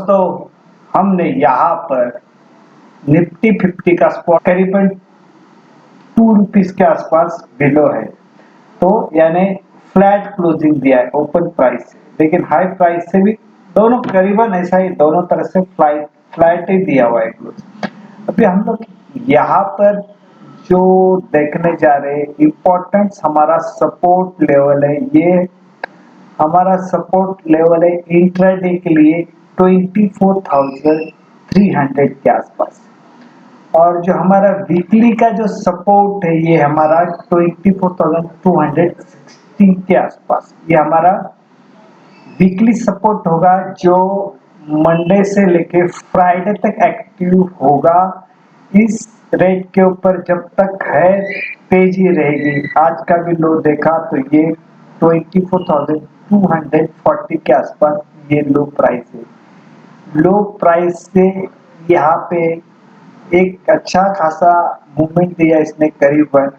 दोस्तों, हमने यहाँ पर निफ्टी 50 का स्पॉट करीबन 2 रुपीस के आसपास बिलो है, तो यानी फ्लैट क्लोजिंग दिया है ओपन प्राइस से, लेकिन हाई प्राइस से भी दोनों करीबन ऐसा ही, दोनों तरह से फ्लैट ही दिया हुआ है क्लोज। अभी हम लोग यहाँ पर जो देखने जा रहे हैं, इम्पोर्टेंस हमारा सपोर्ट लेवल है, ये हमारा सपोर्ट लेवल है इंट्राडे के लिए 24,300 के आसपास, और जो हमारा वीकली का जो सपोर्ट है ये हमारा 24,260 के आसपास, ये हमारा वीकली सपोर्ट होगा, जो मंडे से लेके फ्राइडे तक एक्टिव होगा। इस रेट के ऊपर जब तक है तेजी रहेगी। आज का भी लो देखा तो ये 24,240 के आसपास ये लो प्राइस है। लो प्राइस से यहाँ पे एक अच्छा खासा मूवमेंट दिया इसने, करीबन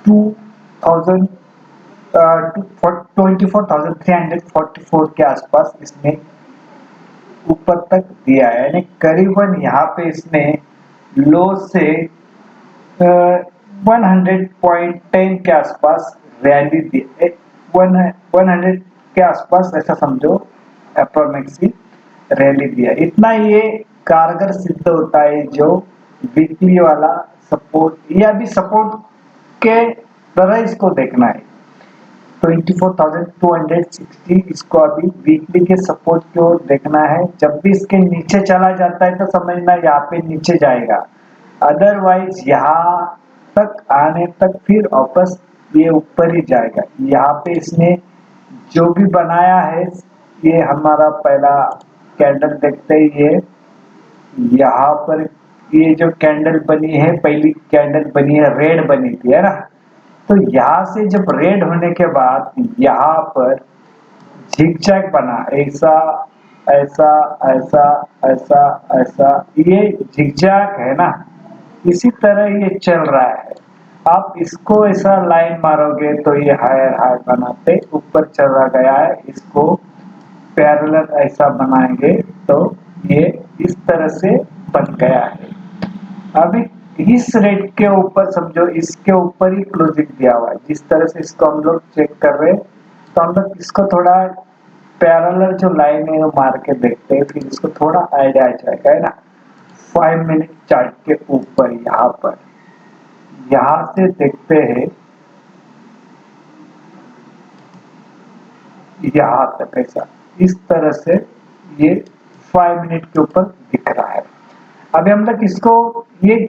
24,344 के आसपास इसने ऊपर तक दिया है, यानी करीबन यहाँ पे इसने लो से 100.10 के आसपास रैली दी, 100 के आसपास ऐसा समझो अप्रोक्सीमेटली रैली दिया। इतना ये कारगर सिद्ध होता है जो वीकली वाला सपोर्ट, या भी सपोर्ट के तरह इसको देखना है। 24,260 इसको अभी वीकली के सपोर्ट की ओर देखना है। जब भी इसके नीचे चला जाता है तो समझना यहाँ पे नीचे जाएगा, अदरवाइज यहाँ तक आने तक फिर वापस ये ऊपर ही जाएगा। यहाँ पे इसने जो भी बनाया है, ये हमारा पहला कैंडल देखते ही ये यहाँ पर ये जो कैंडल बनी है, पहली कैंडल बनी है, रेड बनी थी, है ना। तो यहाँ से जब रेड होने के बाद यहाँ पर झिगजैग बना, ऐसा ऐसा ऐसा ऐसा ऐसा, ये झिगजैग है ना, इसी तरह ये चल रहा है। आप इसको ऐसा लाइन मारोगे तो ये हायर हाई बनाते ऊपर चला गया है, इसको पैरेलल ऐसा बनाएंगे तो ये इस तरह से बन गया है। अभी इस रेट के ऊपर समझो, इसके ऊपर ही क्लोजिंग दिया हुआ है, जिस तरह से इसको हम लोग चेक कर रहे हैं, तो हम लोग इसको थोड़ा पैरेलल जो लाइन है वो मार के देखते हैं, फिर इसको थोड़ा आइडिया आ जाएगा, है ना। 5 मिनट चार्ट के ऊपर यहाँ पर, यहाँ से देखते हैं यहाँ तक, ऐसा इस तरह से ये 5 मिनट के ऊपर दिख रहा है। अभी हम लोग इसको, ये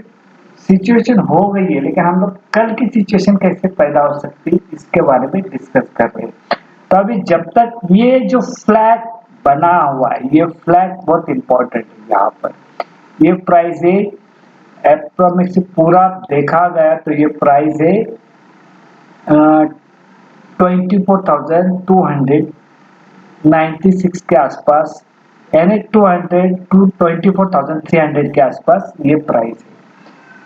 सिचुएशन हो गई है, लेकिन हम लोग कल की सिचुएशन कैसे पैदा हो सकती है इसके बारे में डिस्कस कर रहे हैं। तो अभी जब तक ये जो फ्लैग बना हुआ है, ये फ्लैग बहुत इंपॉर्टेंट है। यहाँ पर ये प्राइस है अप्रोक्सीमेटली पूरा देखा गया तो ये प्राइस है 24,296 के आसपास, यानी 200 टू 24,300 के आसपास ये प्राइस है।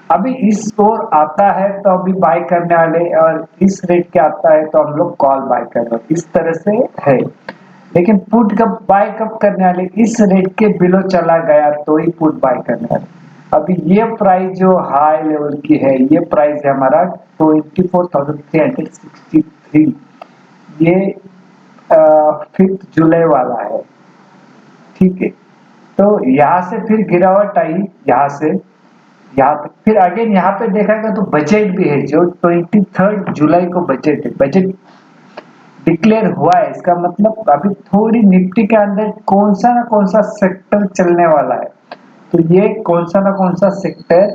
अभी इस ओर आता है तो अभी बाय करने वाले, और इस रेट के आता है तो हम लोग कॉल बाय कर रहे हैं, इस तरह से है। लेकिन पुट कब बाय कब करने वाले, इस रेट के बिलो चला गया तो ही पुट बाय करने वाले। अभी ये प्राइस जो हाई लेवल की है, ये प्राइस है हमारा 24,363, ये 5 जुलाई वाला है, ठीक है। तो यहाँ से फिर गिरावट आई, यहाँ से यहाँ तक, फिर अगेन यहाँ पे देखेगा तो बजट भी है, जो 23 जुलाई को बजट है, बजट डिक्लेयर हुआ है। इसका मतलब अभी थोड़ी निफ्टी के अंदर कौन सा सेक्टर चलने वाला है, तो ये कौन सा सेक्टर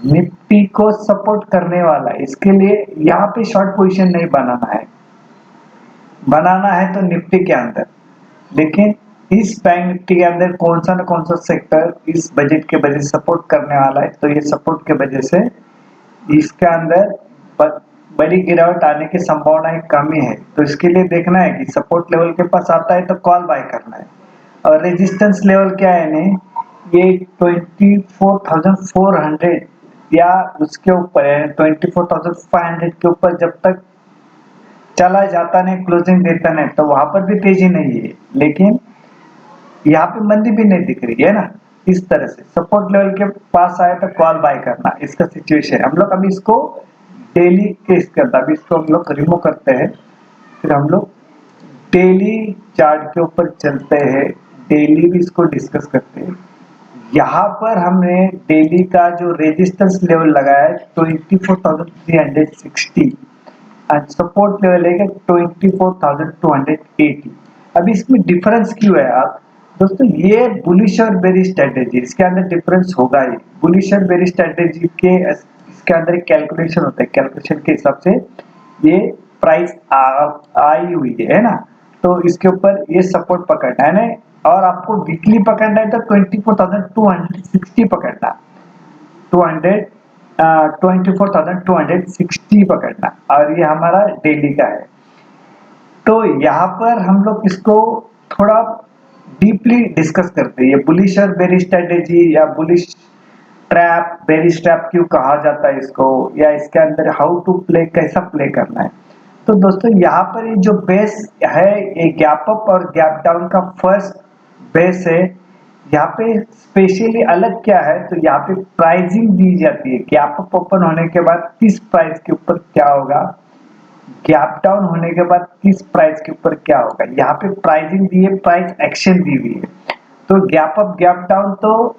निफ्टी को सपोर्ट करने वाला है, इसके लिए यहाँ पे शॉर्ट पोजीशन नहीं बनाना है, बनाना है तो निफ्टी के अंदर। लेकिन इस बैंक निफ्टी के अंदर कौन सा सेक्टर इस बजट के वजह से सपोर्ट करने वाला है, तो ये सपोर्ट के वजह से इसके अंदर बड़ी गिरावट आने की संभावना कमी है। तो इसके लिए देखना है कि सपोर्ट लेवल के पास आता है तो कॉल बाय करना है, और रेजिस्टेंस लेवल क्या है ने, ये 24,400 या उसके ऊपर है, 24,500 के ऊपर जब तक चला जाता नहीं, क्लोजिंग देता नहीं, तो वहां पर भी तेजी नहीं है। लेकिन यहाँ पे मंदी भी नहीं दिख रही है ना। इस तरह से सपोर्ट लेवल के पास आया तो कॉल बाय करना, इसका सिचुएशन हम लोग अभी इसको डेली के इसके अंदर अभी इसको हम लोग रिमूव करते हैं, फिर हम लोग डेली चार्ट के ऊपर चलते हैं, डेली भी इसको डिस्कस करते हैं। यहाँ पर हमने डेली का जो रेजिस्टेंस लेवल लगाया है 24,360 एंड सपोर्ट लेवल है 24,280। अभी इसमें डिफरेंस क्यों है आप दोस्तों, ये बुलिश और बेरिश स्ट्रेटेजी, इसके अंदर डिफरेंस होगा ही। बुलिश और बेरिश स्ट्रेटेजी के इसके अंदर एक कैलकुलेशन होता है, कैलकुलेशन के हिसाब से ये प्राइस आई हुई है ना, तो इसके ऊपर ये सपोर्ट पकड़ना है ना, और आपको वीकली पकड़ना है तो 24,260 पकड़ना, 24,260 पकड़ना, और ये हमारा डेली का है। तो यहाँ पर हम लोग इसको थोड़ा डीपली डिस्कस करते हैं, ये बुलिश और बेरिश स्ट्रेटेजी या बुलिश ट्रैप, बेरिश ट्रैप क्यों कहा जाता है इसको, या इसके अंदर हाउ टू प्ले, कैसा प्ले करना है। तो दोस्तों यहाँ पर ये जो बेस है ये गैप अप और गैप डाउन का फर्स्ट बेस है। यहाँ पे स्पेशली अलग क्या है, तो यहाँ पे प्राइसिंग दी जाती है, गैप अप ओपन होने के बाद किस प्राइस के ऊपर क्या होगा, गैप डाउन होने के बाद किस प्राइस के ऊपर क्या होगा। यहाँ पे प्राइसिंग दी है, प्राइस एक्शन दी हुई है। तो गैप अप गैप डाउन तो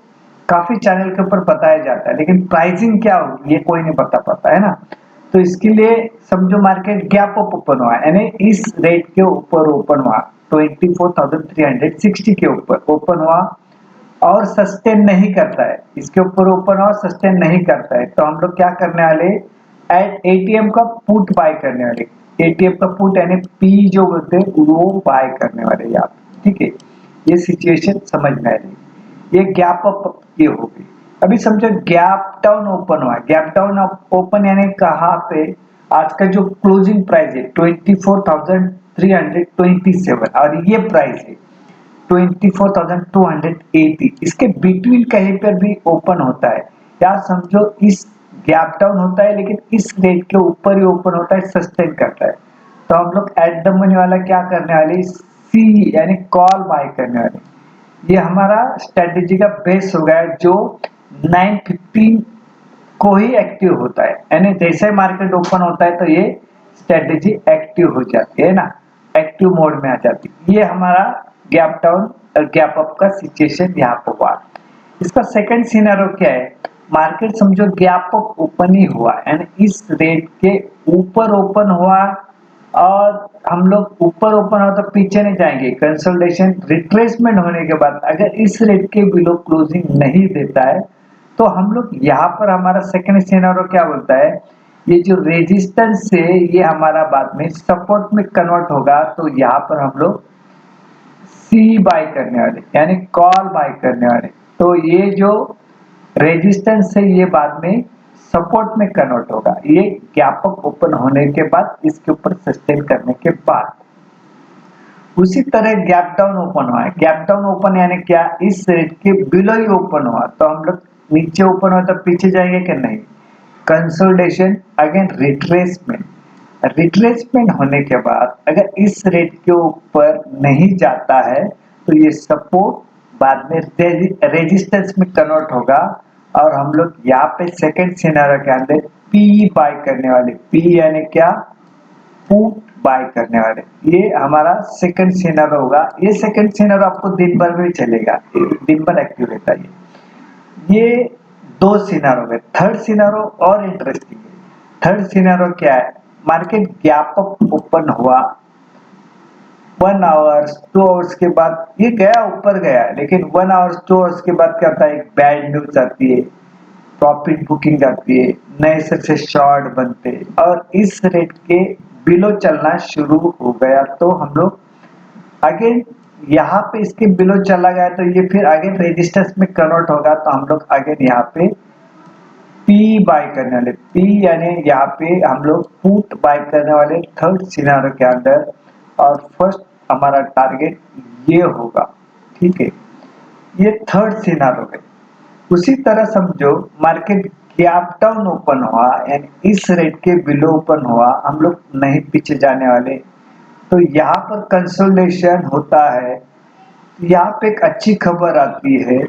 काफी चैनल के ऊपर बताया जाता है, लेकिन प्राइसिंग क्या होगी ये कोई नहीं बता पाता है ना। तो इसके लिए समझो मार्केट गैप अप ओपन हुआ, यानी इस रेट के ऊपर ओपन हुआ, 24,360 के ऊपर ओपन हुआ और सस्टेन नहीं करता है, इसके ऊपर ओपन और सस्टेन नहीं करता है, तो हम लोग क्या करने वाले, एट एटीएम का पुट बाय करने वाले। एटीएम का पुट यानी पी जो बोलते हैं वो बाय करने वाले आप, ठीक है। ये सिचुएशन समझ में आ रही, ये गैप अप ये हो गई। अभी समझो गैप डाउन ओपन हुआ, गैप डाउन ओपन यानी कहाँ पे, आज का जो क्लोजिंग प्राइस है 24,327 और ये प्राइस है 24,280, इसके बिटवीन कहीं पर भी ओपन होता है, या समझो इस गैप डाउन होता है लेकिन इस रेट के ऊपर ही ओपन होता है, सस्टेन करता है, तो हम लोग एट द मनी वाला क्या करने वाले, सी यानी कॉल बाय करने वाले। ये हमारा स्ट्रेटेजी का बेस हो गया जो 9:15 को ही एक्टिव होता है, यानी जैसे मार्केट ओपन होता है तो ये स्ट्रेटेजी एक्टिव हो जाती है ना, एक्टिव मोड में आ जाती है। ये हमारा गैप डाउन और गैप अप का सिचुएशन यहाँ पर हुआ। इसका सेकंड सिनेरियो क्या है, मार्केट समझो गैप अप ओपन ही हुआ, यानी इस रेट के ऊपर ओपन हुआ और हम लोग ऊपर ओपन हो तो पीछे नहीं जाएंगे, कंसोलिडेशन रिट्रेसमेंट होने के बाद अगर इस रेट के बिलो क्लोजिंग नहीं देता है तो हम लोग यहाँ पर हमारा सेकंड सिनेरियो क्या बोलता है, ये जो रेजिस्टेंस से ये हमारा बाद में सपोर्ट में कन्वर्ट होगा, तो यहाँ पर हम लोग सी बाय करने वाले यानी कॉल बाय करने वाले। तो ये जो रेजिस्टेंस से ये बाद में सपोर्ट में कन्वर्ट होगा, ये गैप अप ओपन होने के बाद इसके ऊपर सस्टेन करने के बाद। उसी तरह गैप डाउन ओपन हुआ है, गैप डाउन ओपन यानी क्या, इस रेट के बिलो ही ओपन हुआ, तो हम लोग नीचे ओपन हुआ तो पीछे जाएंगे कि नहीं, कंसोलिडेशन अगेन रिट्रेसमेंट, रिट्रेसमेंट होने के बाद अगर इस रेट के ऊपर नहीं जाता है तो ये सपोर्ट बाद में रेजिस्टेंस में कन्वर्ट होगा, और हम लोग यहाँ पे सेकंड सिनेरियो के अंदर पी बाय करने वाले, पी यानी क्या, पुट बाय करने वाले। ये हमारा सेकंड सिनेरियो होगा। ये सेकंड सिनेरियो आपको दिन भर में चलेगा, दिन भर एक्टिव रहता है। ये दो सिनेरियो है। थर्ड सिनेरियो और इंटरेस्टिंग है। थर्ड सिनेरियो क्या है, मार्केट गैप अप ओपन हुआ 1 आवर्स 2 आवर्स के बाद ये गया ऊपर गया, लेकिन 1 आवर्स 2 आवर्स के बाद क्या होता है, एक बैड न्यूज आती है, प्रॉफिट बुकिंग आती है, नए सिर से शॉर्ट बनते और इस रेट के बिलो चलना शुरू हो गया, तो हम लोग अगेन यहाँ पे इसके बिलो चला गया तो ये फिर अगेन रेजिस्टेंस में कन्वर्ट होगा, तो हम लोग अगेन यहाँ पे पी बाय करने वाले, पी यानी यहाँ पे हम लोग पुट बाय करने वाले थर्ड सिनेरियो के अंदर, और फर्स्ट हमारा टारगेट ये होगा, ठीक है। ये थर्ड सिनेरियो है। उसी तरह समझो मार्केट गैप डाउन ओपन हुआ यानी इस रेट के बिलो ओपन हुआ, हम लोग नहीं पीछे जाने वाले, तो यहाँ पर कंसोलिडेशन होता है यहाँ पे एक अच्छी खबर आती है,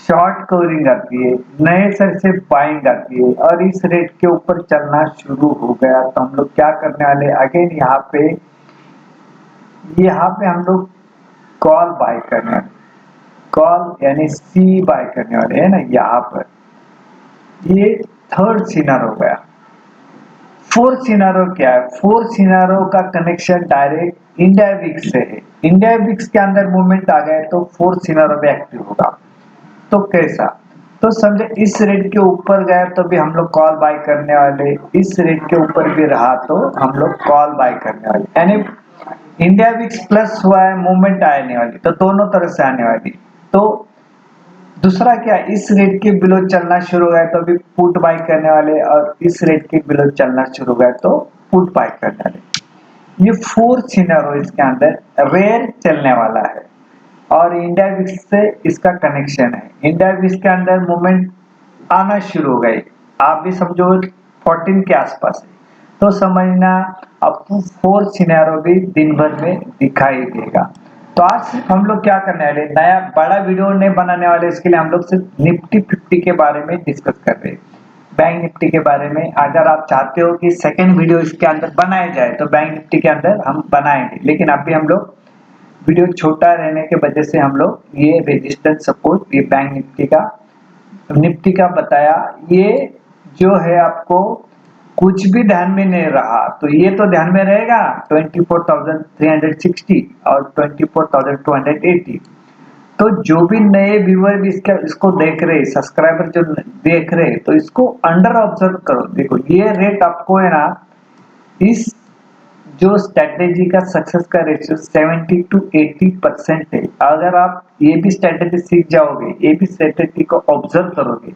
शॉर्ट कवरिंग आती है, नए सर से बाइंग आती है और इस रेट के ऊपर चलना शुरू हो गया। तो हम लोग क्या करने वाले, अगेन यहाँ पे हम लोग कॉल बाय करने वाले, कॉल यानी सी बाय करने वाले है ना। यहाँ पर ये थर्ड सिनारो हो गया। फोर्थ सिनारो क्या है, फोर्थ सिनारो का कनेक्शन डायरेक्ट इंडिया विक्स से है। इंडिया विक्स के अंदर मूवमेंट आ गए तो फोर्थ सिनारो भी एक्टिव होगा। तो कैसा, तो समझे इस रेट के ऊपर गए तो भी हम लोग कॉल बाय करने वाले, इस रेट के ऊपर भी रहा तो हम लोग कॉल बाय करने वाले, यानी इंडिया विक्स प्लस हुआ है, मूवमेंट आने वाली, तो दोनों तरह से आने वाली। तो दूसरा क्या, इस रेट के बिलो चलना शुरू हो गया तो भी पुट बाय करने वाले, और इस रेट के बिलो चलना शुरू हो गया तो पुट बाय करने वाले। ये फोर्थ सिनेरियो इसके अंदर रेयर चलने वाला है और इंडिया विक्स से इसका कनेक्शन है। इंडिया विक्स के अंदर मूवमेंट आना शुरू हो गई, आप भी समझो 14 के आसपास है, तो समझना आपको फोर्थ सिनेरियो भी दिन भर में दिखाई देगा। तो आज हम लोग क्या करने वाले, नया बड़ा वीडियो नहीं बनाने वाले, इसके लिए हम लोग सिर्फ निफ्टी 50 के बारे में डिस्कस कर रहे हैं, बैंक निफ्टी के बारे में। अगर आप चाहते हो कि सेकंड वीडियो इसके अंदर बनाया जाए तो बैंक निफ्टी के अंदर हम बनाएंगे, लेकिन अभी हम लोग वीडियो छोटा रहने के वजह से हम लोग ये रेजिस्टेंस सपोर्ट, ये बैंक निफ्टी का बताया। ये जो है आपको कुछ भी ध्यान में नहीं रहा तो ये तो ध्यान में रहेगा 24,360 और 24,280। तो जो भी नए व्यूअर भी इसको देख रहे, सब्सक्राइबर जो देख रहे, तो इसको अंडर ऑब्जर्व करो। देखो ये रेट आपको है ना, इस जो स्ट्रेटेजी का सक्सेस का रेशियो 70 to 80% है। अगर आप ये भी स्ट्रेटेजी सीख जाओगे, ये भी स्ट्रेटेजी को ऑब्जर्व करोगे,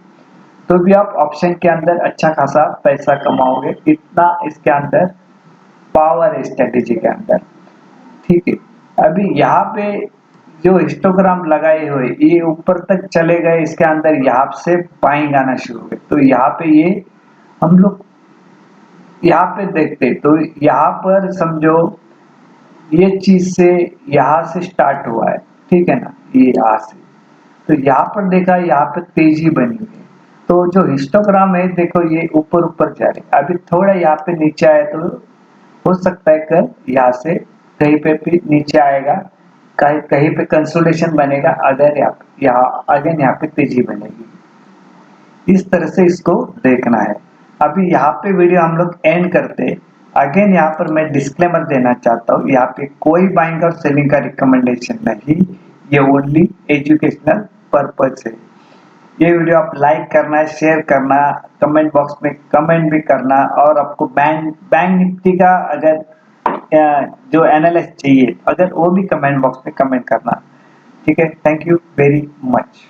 तो भी आप ऑप्शन के अंदर अच्छा खासा पैसा कमाओगे। इतना इसके अंदर पावर है स्ट्रेटेजी के अंदर, ठीक है। अभी यहाँ पे जो हिस्टोग्राम लगाए हुए ये ऊपर तक चले गए, इसके अंदर यहाँ से बाइंग आना शुरू हुए, तो यहाँ पे ये हम लोग यहाँ पे देखते, तो यहाँ पर समझो ये चीज से यहाँ से स्टार्ट हुआ है, ठीक है ना, ये यहाँ से, तो यहाँ पर देखा, यहाँ पे तेजी बनी हुई है। तो जो हिस्टोग्राम है देखो ये ऊपर ऊपर जा रही है, अभी थोड़ा यहाँ पे नीचे आया तो हो सकता है कल यहाँ से कहीं पे भी नीचे आएगा, कहीं कहीं पे कंसोलिडेशन बनेगा, अगर यहाँ अगेन यहाँ पे तेजी बनेगी। इस तरह से इसको देखना है। अभी यहाँ पे वीडियो हम लोग एंड करते हैं। अगेन यहाँ पर मैं डिस्क्लेमर देना चाहता हूँ, यहाँ पे कोई बाइंग और सेलिंग का रिकमेंडेशन नहीं, ये ओनली एजुकेशनल पर्पज है। ये वीडियो आप लाइक करना, शेयर करना, कमेंट बॉक्स में कमेंट भी करना, और आपको बैंक निफ्टी का अगर जो एनालिसिस चाहिए अगर वो भी कमेंट बॉक्स में कमेंट करना, ठीक है। Thank you very much.